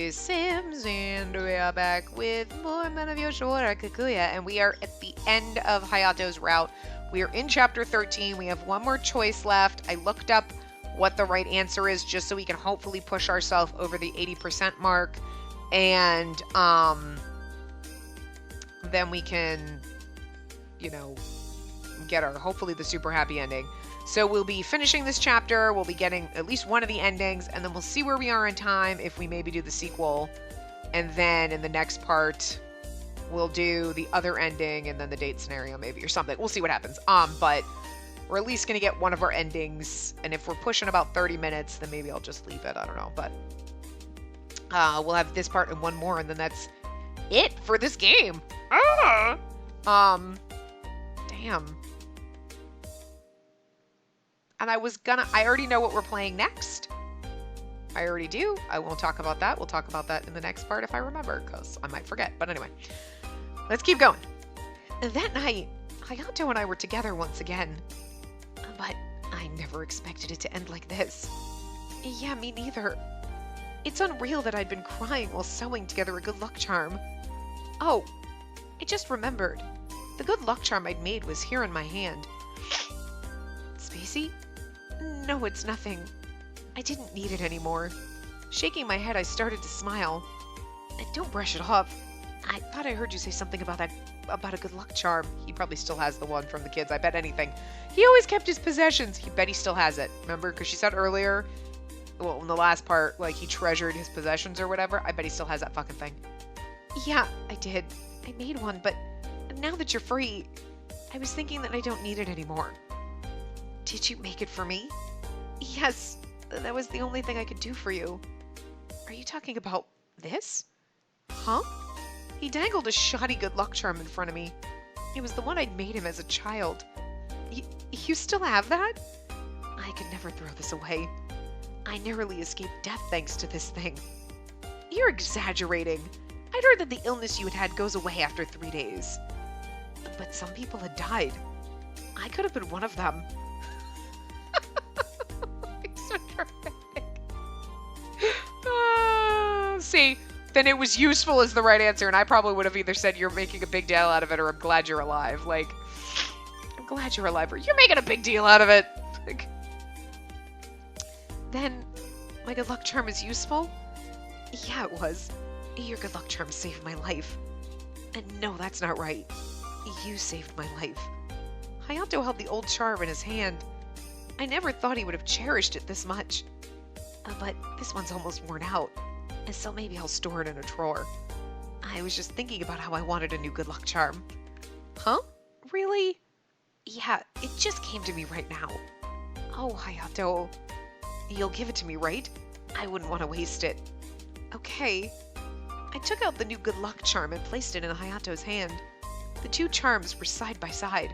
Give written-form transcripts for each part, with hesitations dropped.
is Sims, and we are back with more Men of Yoshiwara Kikuya, and we are at the end of Hayato's route. We are in chapter 13. We have one more choice left. I looked up what the right answer is just so we can hopefully push ourselves over the 80% mark, and then we can, you know, get our, hopefully, the super happy ending. So we'll be finishing this chapter, we'll be getting at least one of the endings, and then we'll see where we are in time if we maybe do the sequel. And then in the next part, we'll do the other ending and then the date scenario maybe or something. We'll see what happens. But we're at least going to get one of our endings. And if we're pushing about 30 minutes, then maybe I'll just leave it. I don't know. But we'll have this part and one more, and then that's it for this game. Damn. And I already know what we're playing next. I already do. I won't talk about that. We'll talk about that in the next part if I remember, because I might forget. But anyway, let's keep going. That night, Hayato and I were together once again. But I never expected it to end like this. Yeah, me neither. It's unreal that I'd been crying while sewing together a good luck charm. Oh, I just remembered. The good luck charm I'd made was here in my hand. Spacey? No, it's nothing. I didn't need it anymore. Shaking my head, I started to smile. Don't brush it off. I thought I heard you say something about a good luck charm. He probably still has the one from the kids. I bet anything. He always kept his possessions. He bet he still has it. Remember? Because she said earlier, well, in the last part, like, he treasured his possessions or whatever. I bet he still has that fucking thing. Yeah, I did. I made one, but now that you're free, I was thinking that I don't need it anymore. Did you make it for me? Yes, that was the only thing I could do for you. Are you talking about this? Huh? He dangled a shoddy good luck charm in front of me. It was the one I'd made him as a child. You still have that? I could never throw this away. I narrowly escaped death thanks to this thing. You're exaggerating. I'd heard that the illness you had goes away after 3 days. But some people had died. I could have been one of them. So dramatic. See, then it was useful as the right answer, and I probably would have either said you're making a big deal out of it, or I'm glad you're alive. Like, I'm glad you're alive, or you're making a big deal out of it. Like, then, my good luck charm is useful? Yeah, it was. Your good luck charm saved my life. And no, that's not right. You saved my life. Hayato held the old charm in his hand. I never thought he would have cherished it this much. But this one's almost worn out, and so maybe I'll store it in a drawer. I was just thinking about how I wanted a new good luck charm. Huh? Really? Yeah, it just came to me right now. Oh, Hayato. You'll give it to me, right? I wouldn't want to waste it. Okay. I took out the new good luck charm and placed it in Hayato's hand. The two charms were side by side.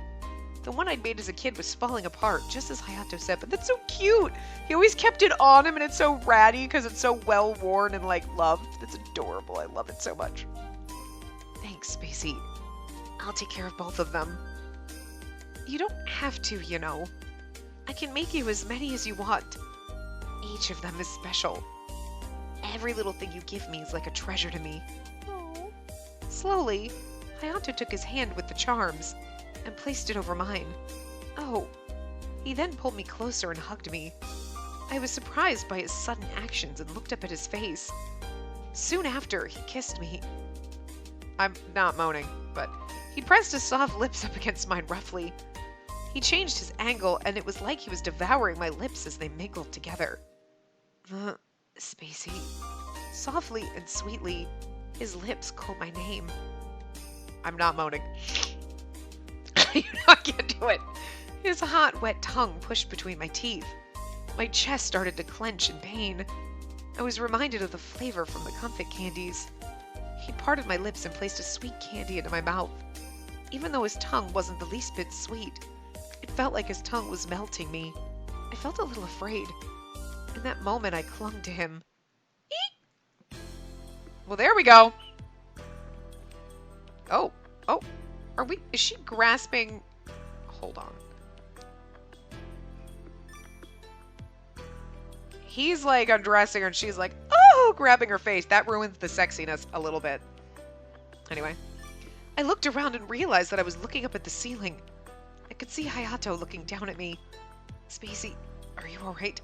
The one I'd made as a kid was falling apart, just as Hayato said, but that's so cute! He always kept it on him, and it's so ratty because it's so well-worn and, like, loved. That's adorable. I love it so much. Thanks, Spacey. I'll take care of both of them. You don't have to, you know. I can make you as many as you want. Each of them is special. Every little thing you give me is like a treasure to me. Aww. Slowly, Hayato took his hand with the charms and placed it over mine. Oh. He then pulled me closer and hugged me. I was surprised by his sudden actions and looked up at his face. Soon after, he kissed me. I'm not moaning, but he pressed his soft lips up against mine roughly. He changed his angle, and it was like he was devouring my lips as they mingled together. Spacey. Softly and sweetly, his lips called my name. I'm not moaning. You know I can't do it. His hot, wet tongue pushed between my teeth. My chest started to clench in pain. I was reminded of the flavor from the comfit candies. He parted my lips and placed a sweet candy into my mouth. Even though his tongue wasn't the least bit sweet, it felt like his tongue was melting me. I felt a little afraid. In that moment, I clung to him. Eek! Well, there we go. Oh. Is she grasping? Hold on. He's like undressing her and she's like, oh! Oh, grabbing her face. That ruins the sexiness a little bit. Anyway, I looked around and realized that I was looking up at the ceiling. I could see Hayato looking down at me. Spacey, are you alright?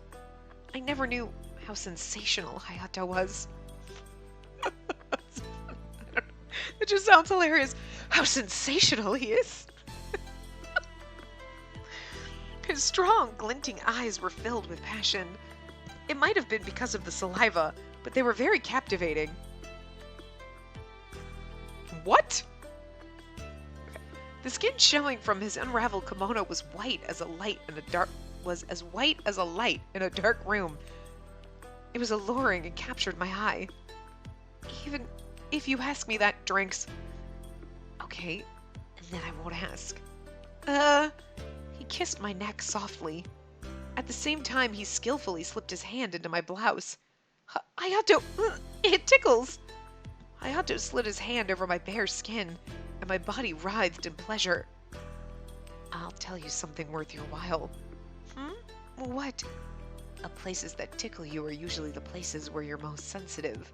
I never knew how sensational Hayato was. It just sounds hilarious. How sensational he is. His strong, glinting eyes were filled with passion. It might have been because of the saliva, but they were very captivating. What? The skin showing from his unraveled kimono was white as a light in a dark in a dark room. It was alluring and captured my eye. Even if you ask me that, Drinks. Okay, and then I won't ask. He kissed my neck softly. At the same time, he skillfully slipped his hand into my blouse. Hayato, it tickles. Hayato slid his hand over my bare skin, and my body writhed in pleasure. I'll tell you something worth your while. What? Places that tickle you are usually the places where you're most sensitive.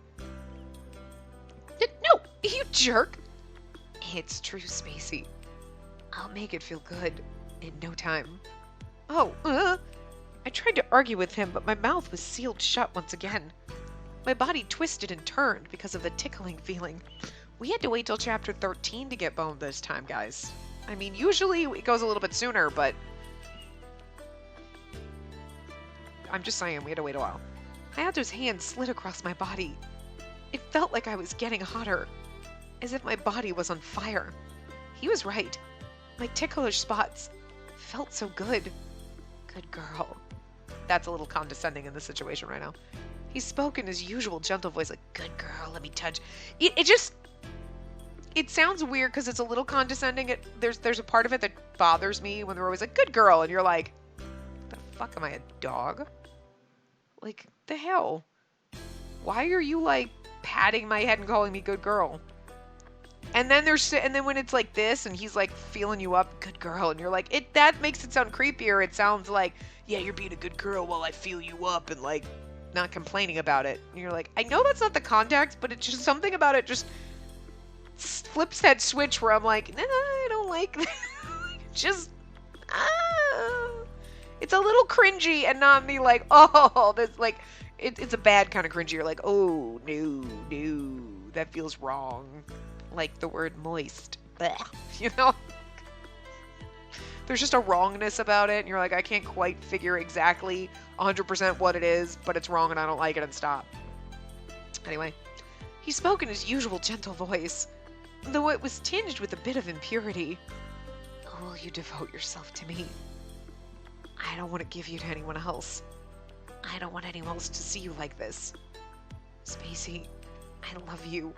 No, you jerk! It's true, Spacey. I'll make it feel good in no time. Oh, I tried to argue with him, but my mouth was sealed shut once again. My body twisted and turned because of the tickling feeling. We had to wait till chapter 13 to get boned this time, guys. I mean, usually it goes a little bit sooner, but I'm just saying, we had to wait a while. Hayato's hand slid across my body. It felt like I was getting hotter, as if my body was on fire. He was right. My ticklish spots felt so good. Good girl. That's a little condescending in this situation right now. He spoke in his usual gentle voice, like, good girl, let me touch. It sounds weird because it's a little condescending. There's a part of it that bothers me when they're always like, good girl, and you're like, the fuck, am I a dog? Like, the hell? Why are you, like, patting my head and calling me good girl? And then when it's like this and he's like feeling you up, good girl, and you're like, that makes it sound creepier. It sounds like, yeah, you're being a good girl while I feel you up and like not complaining about it. And you're like, I know that's not the context, but it's just something about it just flips that switch where I'm like, nah, I don't like that. Just it's a little cringy and not me like, oh, that's like it's a bad kind of cringy. You're like, oh no, that feels wrong. Like the word moist. Blech. You know? There's just a wrongness about it, and you're like, I can't quite figure exactly 100% what it is, but it's wrong and I don't like it, and stop. Anyway, he spoke in his usual gentle voice, though it was tinged with a bit of impurity. Will you devote yourself to me? I don't want to give you to anyone else. I don't want anyone else to see you like this. Spacey, I love you.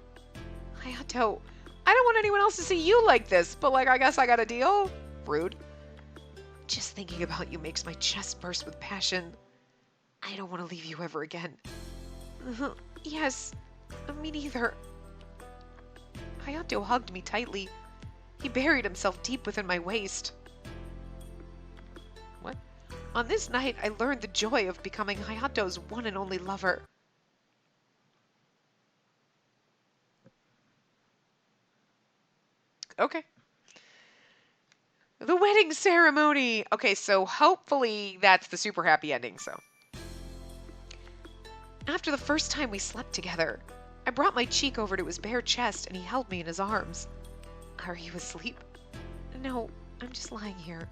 Hayato, I don't want anyone else to see you like this, but like, I guess I got a deal? Rude. Just thinking about you makes my chest burst with passion. I don't want to leave you ever again. Yes, me neither. Hayato hugged me tightly. He buried himself deep within my waist. What? On this night, I learned the joy of becoming Hayato's one and only lover. Okay. The wedding ceremony. Okay, so hopefully that's the super happy ending, so. After the first time we slept together, I brought my cheek over to his bare chest and he held me in his arms. Are you asleep? No, I'm just lying here.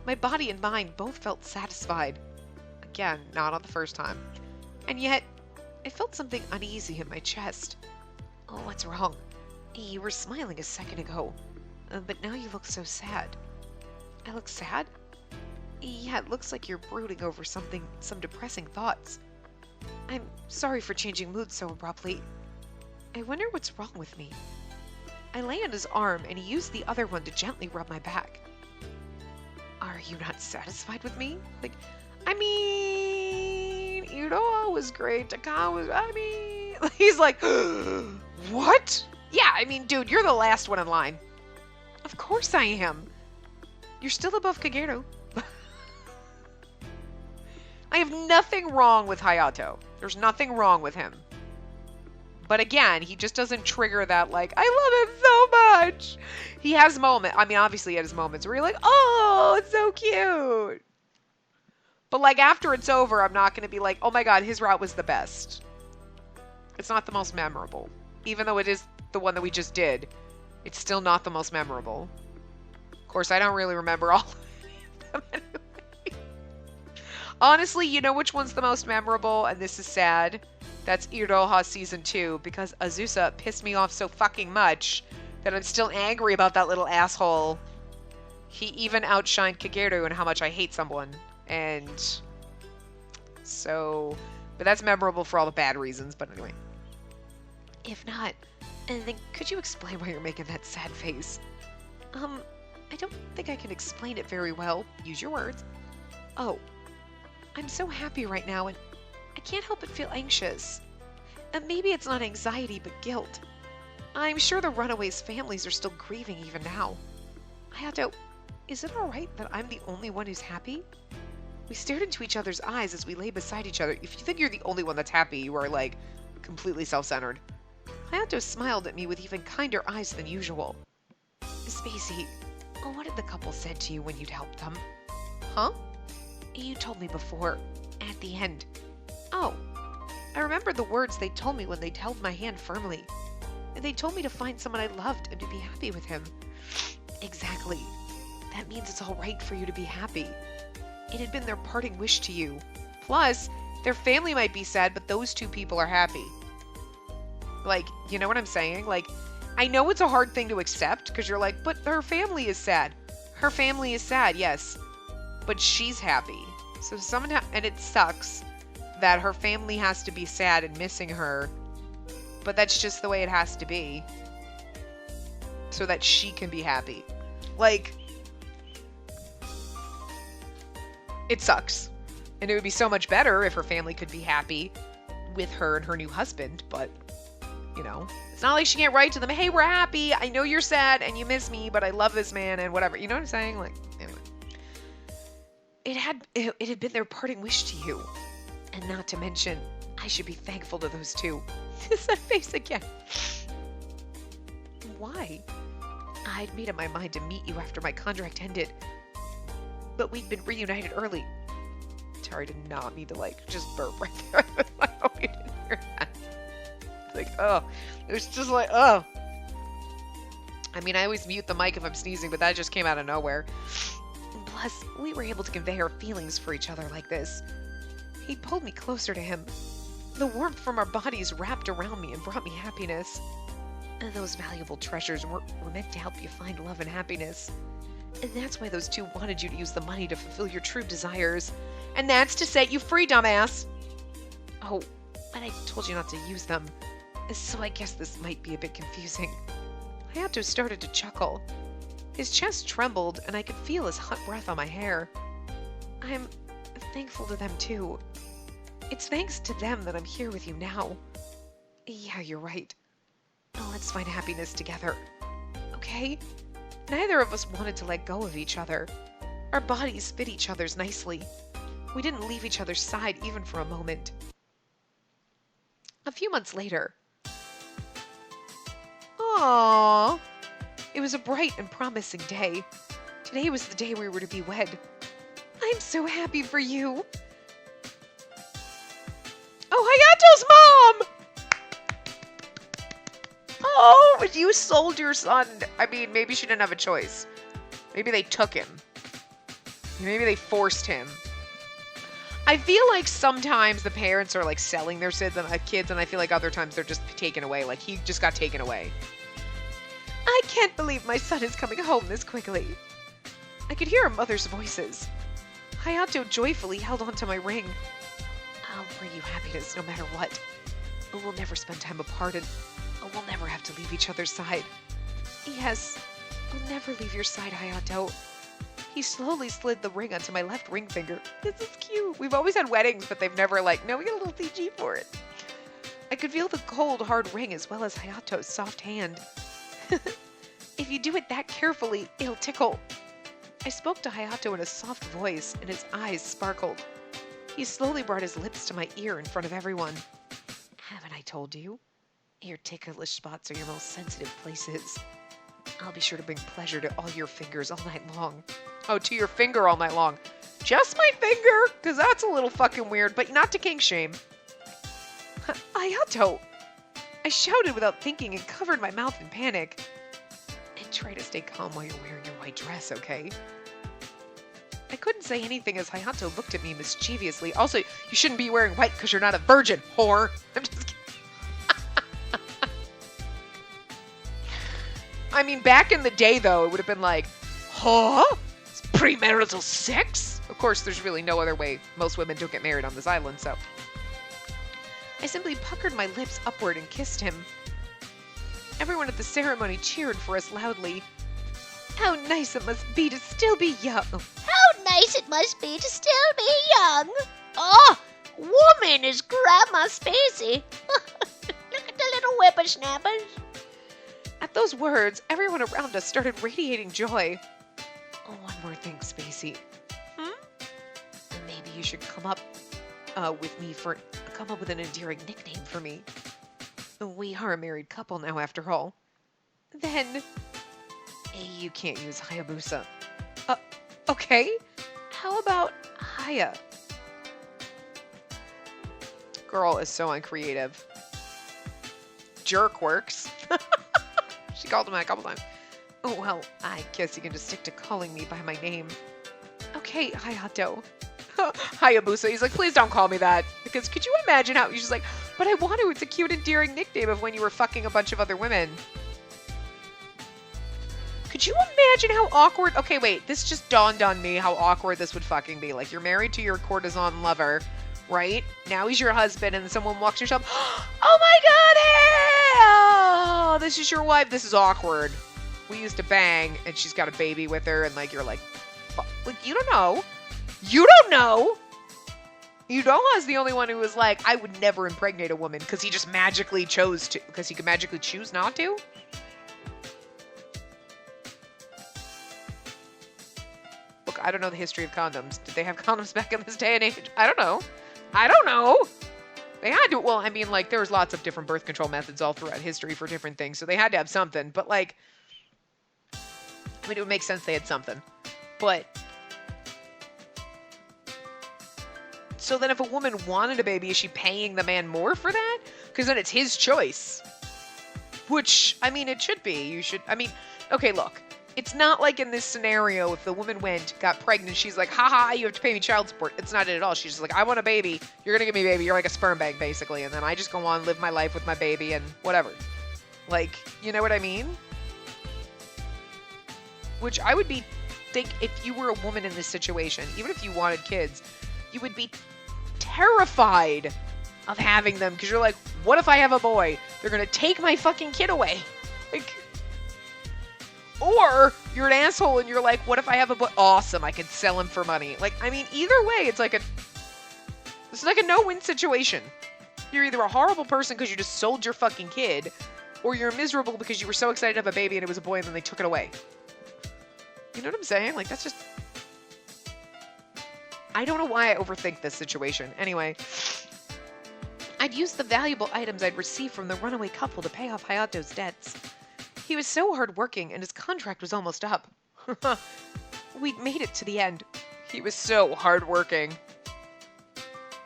My body and mind both felt satisfied. Again, not on the first time. And yet, I felt something uneasy in my chest. Oh, what's wrong? You were smiling a second ago, but now you look so sad. I look sad? Yeah, it looks like you're brooding over some depressing thoughts. I'm sorry for changing mood so abruptly. I wonder what's wrong with me. I lay on his arm and he used the other one to gently rub my back. Are you not satisfied with me? Like, I mean, Iroha was great. Taka was, he's like, what? Yeah, I mean, dude, you're the last one in line. Of course I am. You're still above Kageru. I have nothing wrong with Hayato. There's nothing wrong with him. But again, he just doesn't trigger that, like, I love him so much. He has moments. I mean, obviously he had his moments where you're like, oh, it's so cute. But, like, after it's over, I'm not going to be like, oh my god, his route was the best. It's not the most memorable. Even though it is the one that we just did, it's still not the most memorable. Of course, I don't really remember all of them anyway. Honestly, you know which one's the most memorable, and this is sad? That's Iroha Season 2, because Azusa pissed me off so fucking much that I'm still angry about that little asshole. He even outshined Kageru in how much I hate someone. And so, but that's memorable for all the bad reasons, but anyway. If not, then could you explain why you're making that sad face? I don't think I can explain it very well. Use your words. Oh, I'm so happy right now, and I can't help but feel anxious. And maybe it's not anxiety, but guilt. I'm sure the runaways' families are still grieving even now. Hayato, is it alright that I'm the only one who's happy? We stared into each other's eyes as we lay beside each other. If you think you're the only one that's happy, you are, like, completely self-centered. Hayato smiled at me with even kinder eyes than usual. Spacey, what had the couple said to you when you'd helped them? Huh? You told me before, at the end. Oh, I remember the words they told me when they'd held my hand firmly. And they told me to find someone I loved and to be happy with him. Exactly. That means it's all right for you to be happy. It had been their parting wish to you. Plus, their family might be sad, but those two people are happy. Like, you know what I'm saying? Like, I know it's a hard thing to accept, because you're like, but her family is sad. Her family is sad, yes. But she's happy. So and it sucks that her family has to be sad and missing her. But that's just the way it has to be. So that she can be happy. Like, it sucks. And it would be so much better if her family could be happy with her and her new husband, but, you know, it's not like she can't write to them, hey, we're happy, I know you're sad and you miss me, but I love this man and whatever. You know what I'm saying? Like, anyway. It had been their parting wish to you. And not to mention, I should be thankful to those two. It's that face again. Why? I'd made up my mind to meet you after my contract ended. But we'd been reunited early. Sorry, I did not mean to, like, just burp right there. I hope you didn't hear that. It's like, oh. It's just like, oh. I mean, I always mute the mic if I'm sneezing, but that just came out of nowhere. Plus, we were able to convey our feelings for each other like this. He pulled me closer to him. The warmth from our bodies wrapped around me and brought me happiness. And those valuable treasures were meant to help you find love and happiness. And that's why those two wanted you to use the money to fulfill your true desires. And that's to set you free, dumbass! Oh, but I told you not to use them. So I guess this might be a bit confusing. Hayato started to chuckle. His chest trembled, and I could feel his hot breath on my hair. I'm thankful to them, too. It's thanks to them that I'm here with you now. Yeah, you're right. Let's find happiness together. Okay? Neither of us wanted to let go of each other. Our bodies fit each other's nicely. We didn't leave each other's side even for a moment. A few months later. Aww. It was a bright and promising day. Today was the day we were to be wed. I'm so happy for you. Oh, Hayato's mom! Oh, but you sold your son. I mean, maybe she didn't have a choice. Maybe they took him. Maybe they forced him. I feel like sometimes the parents are like selling their kids, and I feel like other times they're just taken away. Like he just got taken away. I can't believe my son is coming home this quickly. I could hear her mother's voices. Hayato joyfully held onto my ring. I'll bring you happiness no matter what. We'll never spend time apart, and we'll never have to leave each other's side. Yes, I'll never leave your side, Hayato. He slowly slid the ring onto my left ring finger. This is cute. We've always had weddings, but they've never no, we got a little CG for it. I could feel the cold, hard ring as well as Hayato's soft hand. If you do it that carefully, it'll tickle. I spoke to Hayato in a soft voice, and his eyes sparkled. He slowly brought his lips to my ear in front of everyone. Haven't I told you? Your ticklish spots are your most sensitive places. I'll be sure to bring pleasure to all your fingers all night long. Oh, to your finger all night long. Just my finger? Because that's a little fucking weird, but not to kink shame. Ayato! I shouted without thinking and covered my mouth in panic. And try to stay calm while you're wearing your white dress, okay? I couldn't say anything as Hayato looked at me mischievously. Also, you shouldn't be wearing white because you're not a virgin, whore. I'm just kidding. I mean, back in the day, though, it would have been like, huh? It's premarital sex? Of course, there's really no other way. Most women don't get married on this island, so. I simply puckered my lips upward and kissed him. Everyone at the ceremony cheered for us loudly. How nice it must be to still be young. How nice it must be to still be young. Oh, woman is Grandma Spacey. Look at the little whippersnappers. At those words, everyone around us started radiating joy. Oh, one more thing, Spacey. Maybe you should come up with an endearing nickname for me. We are a married couple now, after all. Then, you can't use Hayabusa. Okay. How about Haya? Girl is so uncreative. Jerk works. She called him that a couple times. Oh, well, I guess you can just stick to calling me by my name. Okay, Hayato. Hayabusa. He's like, please don't call me that. Because could you imagine how... She's like, but I want to. It's a cute, endearing nickname of when you were fucking a bunch of other women. Could you imagine how awkward... Okay, wait. This just dawned on me how awkward this would fucking be. Like, you're married to your courtesan lover, right? Now he's your husband, and someone walks yourself. Oh my god, hey! Oh, this is your wife. This is awkward. We used to bang, and she's got a baby with her, and like, you're like, fuck. Like, you don't know. You don't know. Yudoha's the only one who was like, I would never impregnate a woman because he just magically chose to, because he could magically choose not to. Look, I don't know the history of condoms. Did they have condoms back in this day and age? I don't know. I don't know. They had to, well, I mean, like, there was lots of different birth control methods all throughout history for different things, so they had to have something, but, like, I mean, it would make sense they had something, but, so then if a woman wanted a baby, is she paying the man more for that? Because then it's his choice, which, I mean, it should be. You should, I mean, okay, look. It's not like in this scenario, if the woman got pregnant, she's like, haha, you have to pay me child support. It's not it at all. She's just like, I want a baby. You're going to give me a baby. You're like a sperm bank, basically. And then I just go on, live my life with my baby and whatever. Like, you know what I mean? Which I would think if you were a woman in this situation, even if you wanted kids, you would be terrified of having them. Because you're like, what if I have a boy? They're going to take my fucking kid away. Like... Or you're an asshole and you're like, what if I have a boy? Awesome, I could sell him for money. Like, I mean, either way, it's like a no-win situation. You're either a horrible person because you just sold your fucking kid, or you're miserable because you were so excited to have a baby and it was a boy and then they took it away. You know what I'm saying? Like, that's just... I don't know why I overthink this situation. Anyway, I'd used the valuable items I'd received from the runaway couple to pay off Hayato's debts. He was so hardworking, and his contract was almost up. We'd made it to the end. He was so hardworking.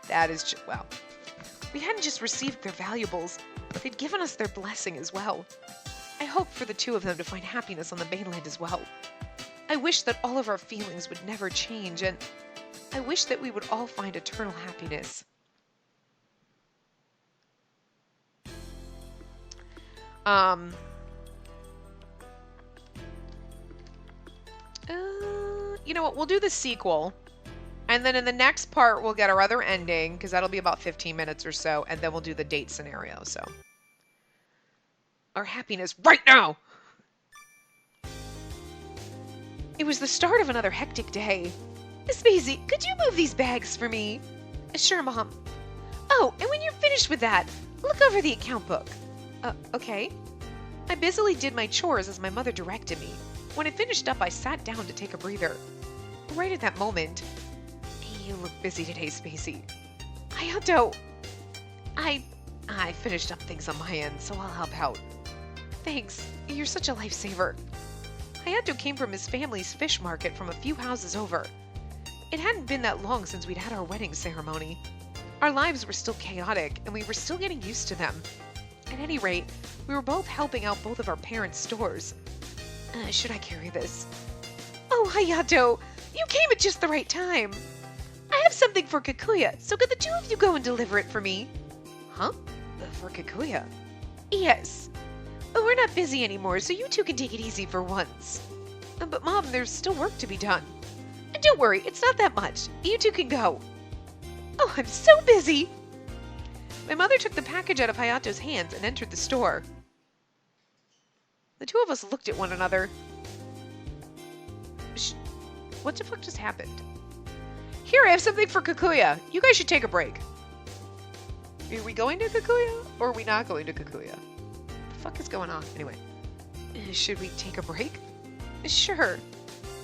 That is just, well. We hadn't just received their valuables, but they'd given us their blessing as well. I hoped for the two of them to find happiness on the mainland as well. I wish that all of our feelings would never change, and I wish that we would all find eternal happiness. You know what, we'll do the sequel, and then in the next part we'll get our other ending, because that'll be about 15 minutes or so, and then we'll do the date scenario, so. Our happiness right now! It was the start of another hectic day. Spacey, could you move these bags for me? Sure, Mom. Oh, and when you're finished with that, look over the account book. Okay. I busily did my chores as my mother directed me. When I finished up, I sat down to take a breather. Right at that moment, you look busy today, Spacey. Hayato, I I finished up things on my end, so I'll help out. Thanks. You're such a lifesaver. Hayato came from his family's fish market from a few houses over. It hadn't been that long since we'd had our wedding ceremony. Our lives were still chaotic, and we were still getting used to them. At any rate, we were both helping out both of our parents' stores. Should I carry this? Oh, Hayato! You came at just the right time! I have something for Kikuya, so could the two of you go and deliver it for me? Huh? For Kikuya? Yes. We're not busy anymore, so you two can take it easy for once. But Mom, there's still work to be done. Don't worry, it's not that much. You two can go. Oh, I'm so busy! My mother took the package out of Hayato's hands and entered the store. The two of us looked at one another. What the fuck just happened? Here, I have something for Kikuya. You guys should take a break. Are we going to Kikuya, or are we not going to Kikuya? What the fuck is going on? Anyway, should we take a break? Sure.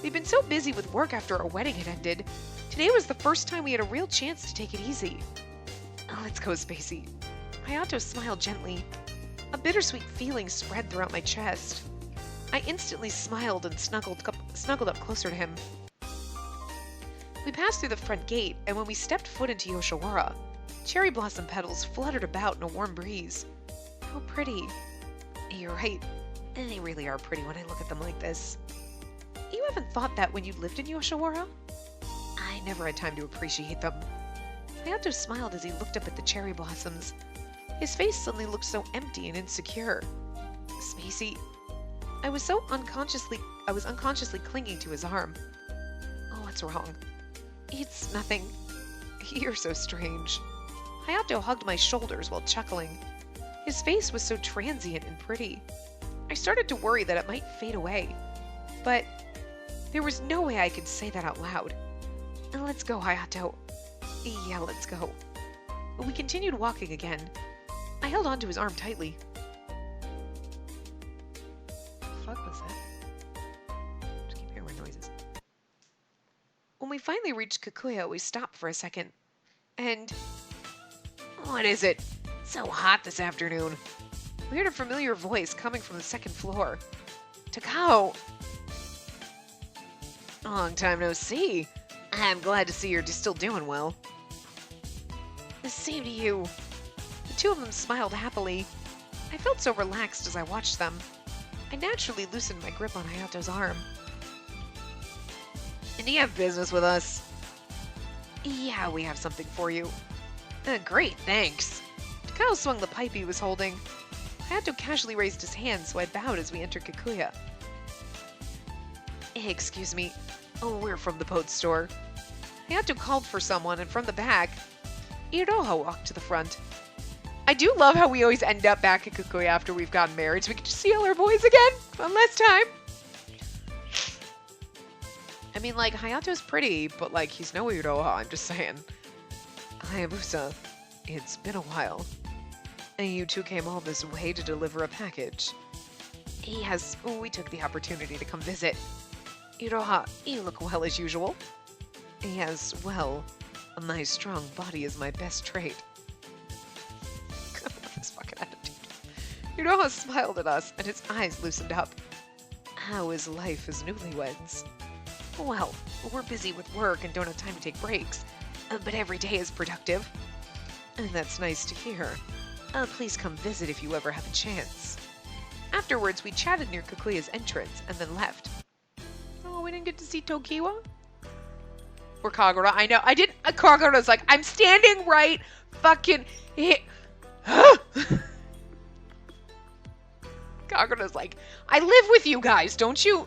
We've been so busy with work after our wedding had ended. Today was the first time we had a real chance to take it easy. Let's go, Spacey. Hayato smiled gently. A bittersweet feeling spread throughout my chest. I instantly smiled and snuggled up closer to him. We passed through the front gate, and when we stepped foot into Yoshiwara, cherry blossom petals fluttered about in a warm breeze. How pretty. You're right. They really are pretty when I look at them like this. You haven't thought that when you lived in Yoshiwara? I never had time to appreciate them. Hayato smiled as he looked up at the cherry blossoms. His face suddenly looked so empty and insecure. Spacey, I was unconsciously clinging to his arm. Oh, what's wrong? It's nothing. You're so strange. Hayato hugged my shoulders while chuckling. His face was so transient and pretty. I started to worry that it might fade away. But there was no way I could say that out loud. Let's go, Hayato. Yeah, let's go. We continued walking again. I held onto his arm tightly. What the fuck was that? Just keep hearing noises. When we finally reached Kikuya, we stopped for a second. And... what is it? It's so hot this afternoon. We heard a familiar voice coming from the second floor. Takao! Long time no see. I'm glad to see you're still doing well. The same to you. The two of them smiled happily. I felt so relaxed as I watched them. I naturally loosened my grip on Hayato's arm. And do you have business with us? Yeah, we have something for you. Great, thanks. Takao swung the pipe he was holding. Hayato casually raised his hand, so I bowed as we entered Kikuya. Excuse me. Oh, we're from the boat store. Hayato called for someone, and from the back, Iroha walked to the front. I do love how we always end up back at Kikuya after we've gotten married, so we can just see all our boys again one last time. I mean, like, Hayato's pretty, but, like, he's no Iroha, I'm just saying. Hayabusa, it's been a while. And you two came all this way to deliver a package. Yes, we took the opportunity to come visit. Iroha, you look well as usual. Yes, well, my strong body is my best trait. This fucking attitude. Iroha smiled at us, and his eyes loosened up. How is life as newlyweds? Well, we're busy with work and don't have time to take breaks, but every day is productive. And that's nice to hear. Please come visit if you ever have a chance. Afterwards, we chatted near Kikuya's entrance and then left. Oh, we didn't get to see Tokiwa? Or Kagura. I know. I didn't. Kagura's like, I'm standing right fucking here. Kagura's like, I live with you guys, don't you?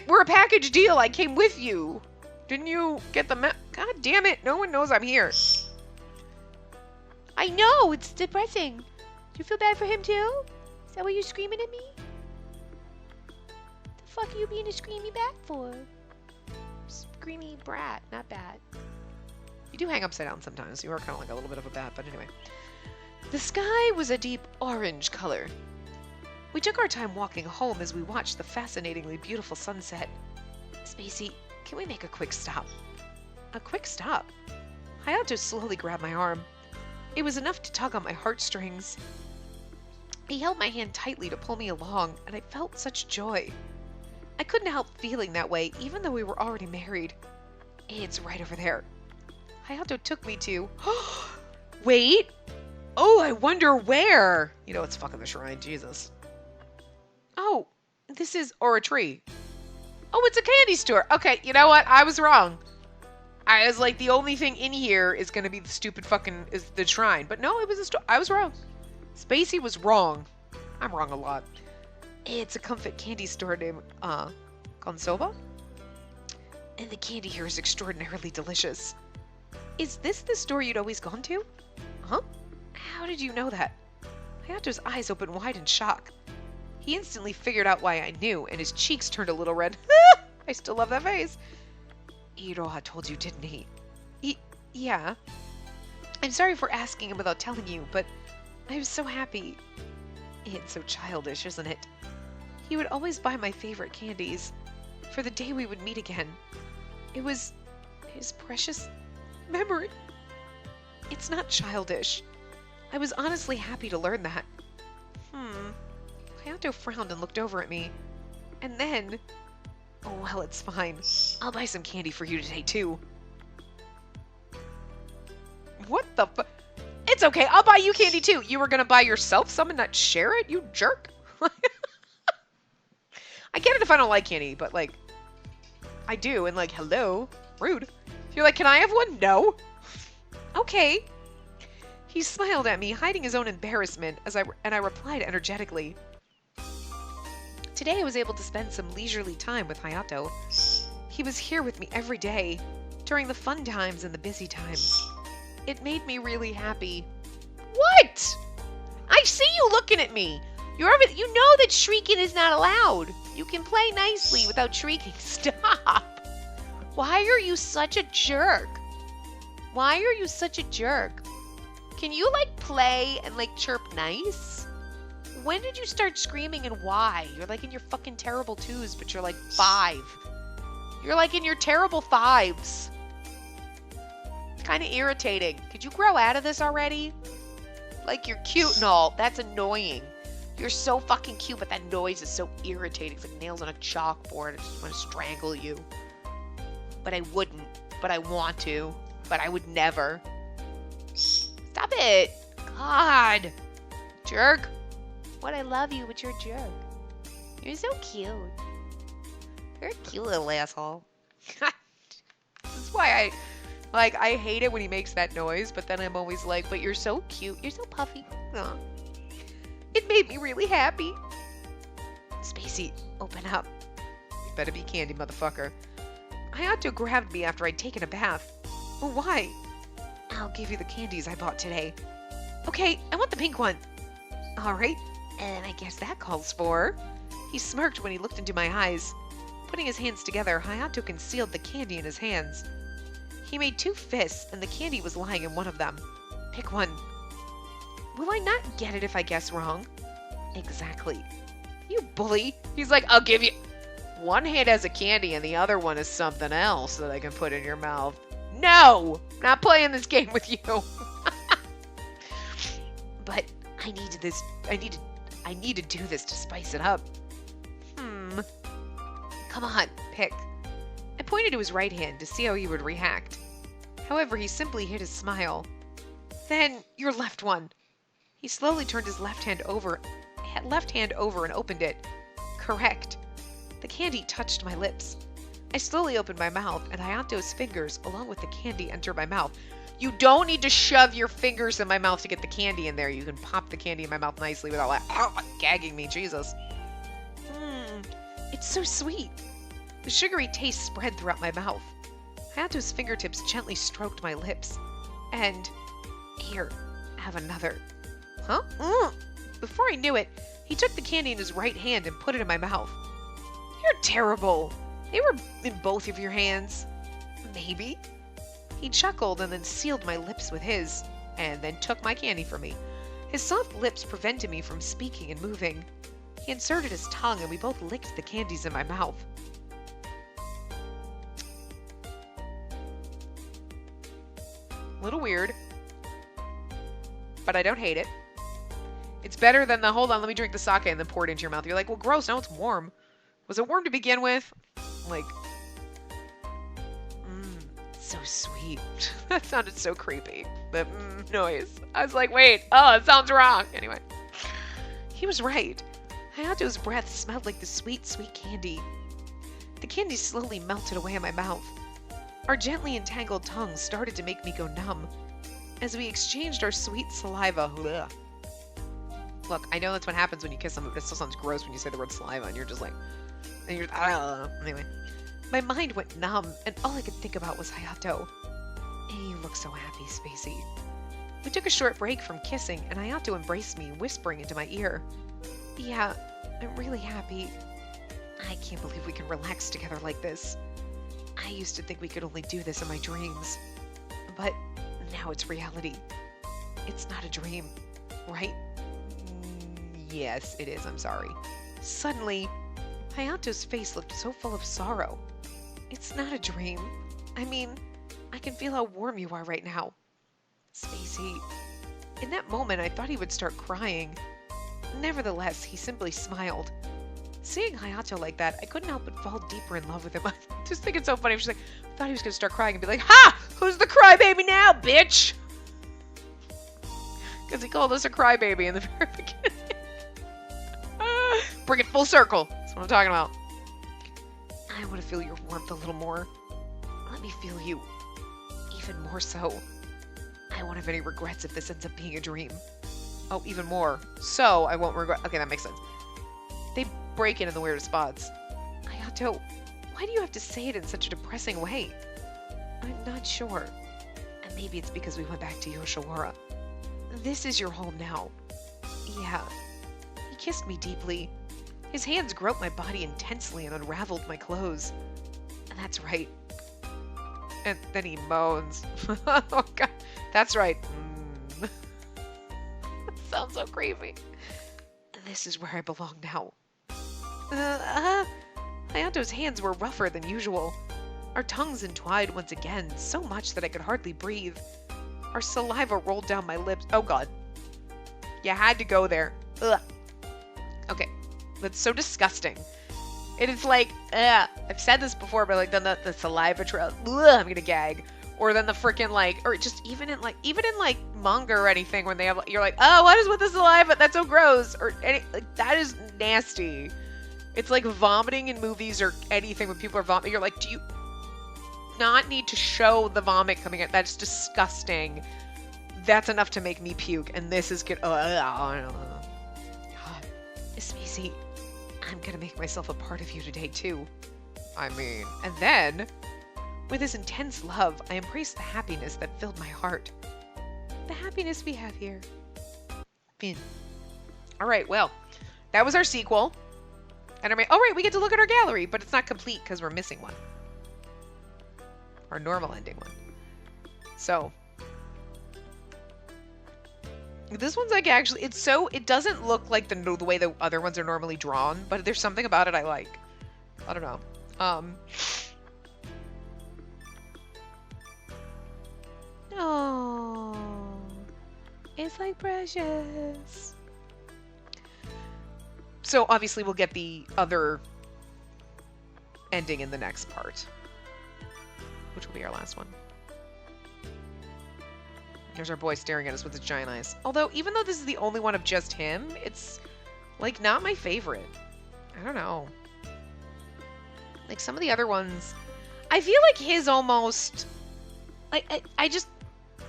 We're a package deal. I came with you. Didn't you get the map? God damn it. No one knows I'm here. I know. It's depressing. Do you feel bad for him too? Is that why you're screaming at me? The fuck are you being a screamy bat for? Screamy brat, not bat. You do hang upside down sometimes. You are kind of like a little bit of a bat, but anyway. The sky was a deep orange color. We took our time walking home as we watched the fascinatingly beautiful sunset. Spacey, can we make a quick stop? A quick stop? Hayato slowly grabbed my arm. It was enough to tug on my heartstrings. He held my hand tightly to pull me along, and I felt such joy. I couldn't help feeling that way, even though we were already married. It's right over there. Hayato took me to... Wait! Oh, I wonder where! You know, it's fucking the shrine, Jesus. Oh, this is... Or a tree. Oh, it's a candy store. Okay, you know what? I was wrong. I was like, the only thing in here is going to be the stupid fucking... is the shrine. But no, it was a store. I was wrong. Spacey was wrong. I'm wrong a lot. It's a comfort candy store named, Konsoba? And the candy here is extraordinarily delicious. Is this the store you'd always gone to? Huh? How did you know that? Hayato's eyes opened wide in shock. He instantly figured out why I knew, and his cheeks turned a little red. I still love that face. Iroha told you, didn't he? Yeah. I'm sorry for asking him without telling you, but I was so happy. It's so childish, isn't it? He would always buy my favorite candies for the day we would meet again. It was his precious memory. It's not childish. I was honestly happy to learn that. Hayato frowned and looked over at me. And then... Oh, well, it's fine. I'll buy some candy for you today, too. What the fu... It's okay, I'll buy you candy, too. You were gonna buy yourself some and not share it, you jerk? I get it if I don't like candy, but, like... I do, and, like, hello? Rude. You're like, can I have one? No. Okay. He smiled at me, hiding his own embarrassment, and I replied energetically. Today I was able to spend some leisurely time with Hayato. He was here with me every day, during the fun times and the busy times. It made me really happy. What? I see you looking at me. You know that shrieking is not allowed. You can play nicely without shrieking. Stop. Why are you such a jerk? Why are you such a jerk? Can you, like, play and, like, chirp nice? When did you start screaming and why? You're, like, in your fucking terrible 2s, but you're, like, 5. You're, like, in your terrible 5s. It's kind of irritating. Could you grow out of this already? Like, you're cute and all. That's annoying. You're so fucking cute, but that noise is so irritating. It's like nails on a chalkboard. I just want to strangle you. But I wouldn't. But I want to. But I would never. Stop it. God. Jerk. What, I love you, but you're a jerk. You're so cute. You're a cute little asshole. This is why I hate it when he makes that noise, but then I'm always like, but you're so cute. You're so puffy. Aw. It made me really happy. Spacey, open up. You better be candy, motherfucker. Hayato grabbed me after I'd taken a bath. Oh, why? I'll give you the candies I bought today. Okay, I want the pink one. All right, and I guess that calls for... He smirked when he looked into my eyes. Putting his hands together, Hayato concealed the candy in his hands. He made 2 fists, and the candy was lying in one of them. Pick one. Will I not get it if I guess wrong? Exactly. You bully. He's like, I'll give you... One hand has a candy and the other one is something else that I can put in your mouth. No! Not playing this game with you. But I need to do this to spice it up. Come on, pick. I pointed to his right hand to see how he would react. However, he simply hid his smile. Then, your left one. He slowly turned his left hand over and opened it. Correct. The candy touched my lips. I slowly opened my mouth, and Hayato's fingers, along with the candy, entered my mouth. You don't need to shove your fingers in my mouth to get the candy in there. You can pop the candy in my mouth nicely without, like, gagging me. Jesus. It's so sweet. The sugary taste spread throughout my mouth. Hayato's fingertips gently stroked my lips. And, here, have another. Huh? Before I knew it, he took the candy in his right hand and put it in my mouth. You're terrible. They were in both of your hands. Maybe. He chuckled and then sealed my lips with his, and then took my candy from me. His soft lips prevented me from speaking and moving. He inserted his tongue and we both licked the candies in my mouth. A little weird. but I don't hate it. It's better than the, hold on, let me drink the sake and then pour it into your mouth. You're like, well, gross, now it's warm. Was it warm to begin with? Like, so sweet. That sounded so creepy. The noise. I was like, wait, oh, it sounds wrong. Anyway, he was right. Hayato's breath smelled like the sweet, sweet candy. The candy slowly melted away in my mouth. Our gently entangled tongues started to make me go numb. As we exchanged our sweet saliva. Ugh. Look, I know that's what happens when you kiss someone, but it still sounds gross when you say the word saliva, and you're just like, and you're, anyway. My mind went numb, and all I could think about was Hayato. You look so happy, Spacey. We took a short break from kissing, and Hayato embraced me, whispering into my ear. Yeah, I'm really happy. I can't believe we can relax together like this. I used to think we could only do this in my dreams. But now it's reality. It's not a dream, right? Yes, it is, I'm sorry. Suddenly, Hayato's face looked so full of sorrow. It's not a dream. I mean, I can feel how warm you are right now. Spacey. In that moment, I thought he would start crying. Nevertheless, he simply smiled. Seeing Hayato like that, I couldn't help but fall deeper in love with him. I just think it's so funny. She's like, I thought he was going to start crying and be like, ha! Who's the crybaby now, bitch? Because he called us a crybaby in the very beginning. Bring it full circle. That's what I'm talking about. I want to feel your warmth a little more. Let me feel you. Even more so. I won't have any regrets if this ends up being a dream. Oh, even more. So, I won't regret. Okay, that makes sense. They break in the weirdest spots. Hayato, why do you have to say it in such a depressing way? I'm not sure. And maybe it's because we went back to Yoshiwara. This is your home now. Yeah. He kissed me deeply. His hands groped my body intensely and unraveled my clothes. And that's right. And then he moans. Oh, God. That's right. Sounds so creepy. This is where I belong now. Hayato's hands were rougher than usual. Our tongues entwined once again, so much that I could hardly breathe. Our saliva rolled down my lips. Oh, God. You had to go there. Ugh. Okay. That's so disgusting. It is like, I've said this before, but like, then the saliva trail, I'm gonna gag. Or then the freaking like, or just even in like manga or anything, when they have, you're like, oh, what is with the saliva? That's so gross. Or any, like, that is nasty. It's like vomiting in movies or anything when people are vomiting. You're like, do you not need to show the vomit coming out? That's disgusting. That's enough to make me puke. And this is good. Spacey, I'm gonna make myself a part of you today too. I mean, and then, with this intense love, I embraced the happiness that filled my heart. The happiness we have here. Alright, well, that was our sequel. And right, we get to look at our gallery, but it's not complete because we're missing one. Our normal ending one. So, this one's like actually, it doesn't look like the way the other ones are normally drawn, but there's something about it I like. I don't know. Oh, it's like precious. So obviously we'll get the other ending in the next part, which will be our last one. There's our boy staring at us with his giant eyes. Although, even though this is the only one of just him, it's, like, not my favorite. I don't know. Like, some of the other ones, I feel like his almost, I just,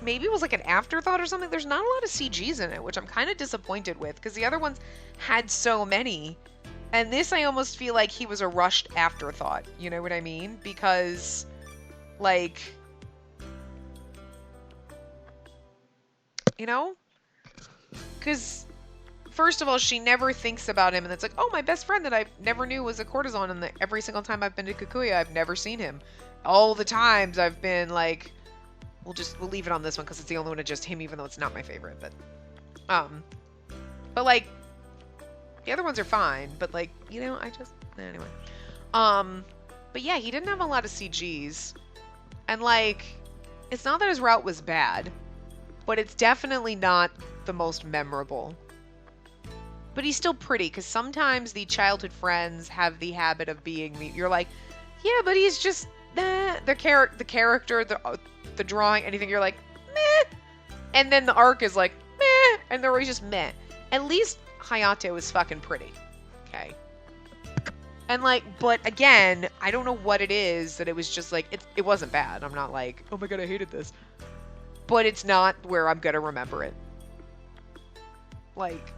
maybe it was like an afterthought or something. There's not a lot of CGs in it, which I'm kind of disappointed with, because the other ones had so many. And this, I almost feel like he was a rushed afterthought. You know what I mean? Because, like, you know? Because, first of all, she never thinks about him, and it's like, oh, my best friend that I never knew was a courtesan, and every single time I've been to Kikuya, I've never seen him. All the times I've been like, we'll leave it on this one, because it's the only one of just him, even though it's not my favorite, but like, the other ones are fine, but like, you know, anyway. But yeah, he didn't have a lot of CGs, and like, it's not that his route was bad, but it's definitely not the most memorable. But he's still pretty, because sometimes the childhood friends have the habit of being, you're like, yeah, but he's just, the character, the drawing, anything, you're like, meh. And then the arc is like, meh, and they're always just meh. At least Hayato is fucking pretty. Okay. And like, but again, I don't know what it is that it was just like, it wasn't bad. I'm not like, oh my god, I hated this. But it's not where I'm gonna remember it. Like,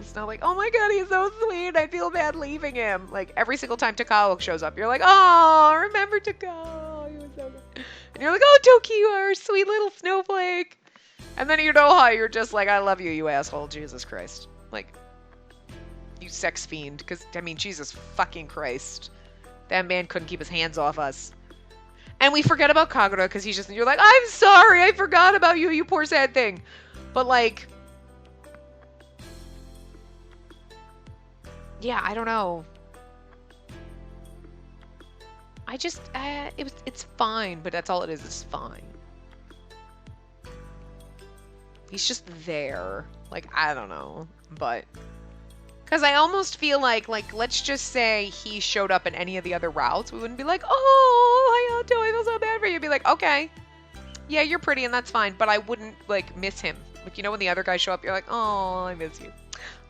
it's not like, oh my god, he's so sweet, I feel bad leaving him. Like, every single time Takao shows up, you're like, oh, remember Takao, he was so good. And you're like, oh, Toki, you are a sweet little snowflake. And then you're just like, I love you, you asshole, Jesus Christ. Like, you sex fiend, because, I mean, Jesus fucking Christ. That man couldn't keep his hands off us. And we forget about Kagura, because you're like, I'm sorry, I forgot about you, you poor sad thing. But, like, yeah, I don't know. I just, it's fine, but that's all it is, it's fine. He's just there. Like, I don't know, but... Because I almost feel like, let's just say he showed up in any of the other routes, we wouldn't be like, oh, Hayato, I feel so bad for you. You'd be like, okay, yeah, you're pretty and that's fine, but I wouldn't, like, miss him. Like, you know when the other guys show up, you're like, oh, I miss you.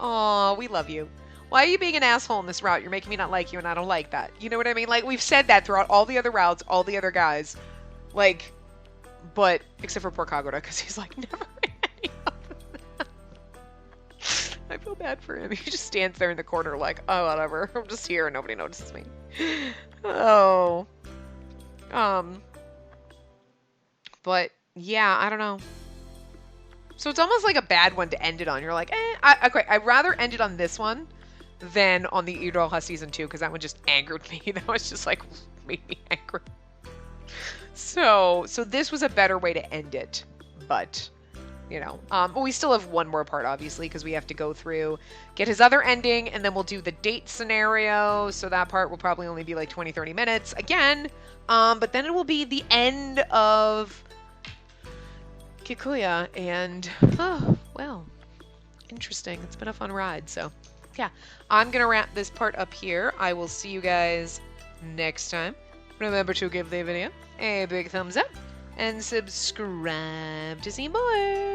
Oh, we love you. Why are you being an asshole in this route? You're making me not like you, and I don't like that. You know what I mean? Like, we've said that throughout all the other routes, all the other guys. Like, but, except for poor Kagura, because he's like, never any of them. I feel bad for him. He just stands there in the corner like, oh, whatever. I'm just here and nobody notices me. Oh. But, yeah, I don't know. So it's almost like a bad one to end it on. You're like, okay, I'd rather end it on this one than on the Iroha Season 2, because that one just angered me. That was just like, made me angry. So this was a better way to end it. But, you know, we still have one more part, obviously, because we have to go through, get his other ending, and then we'll do the date scenario. So that part will probably only be like 20, 30 minutes again. But then it will be the end of Kikuya, and, oh, well, interesting. It's been a fun ride, so, yeah. I'm going to wrap this part up here. I will see you guys next time. Remember to give the video a big thumbs up, and subscribe to see more.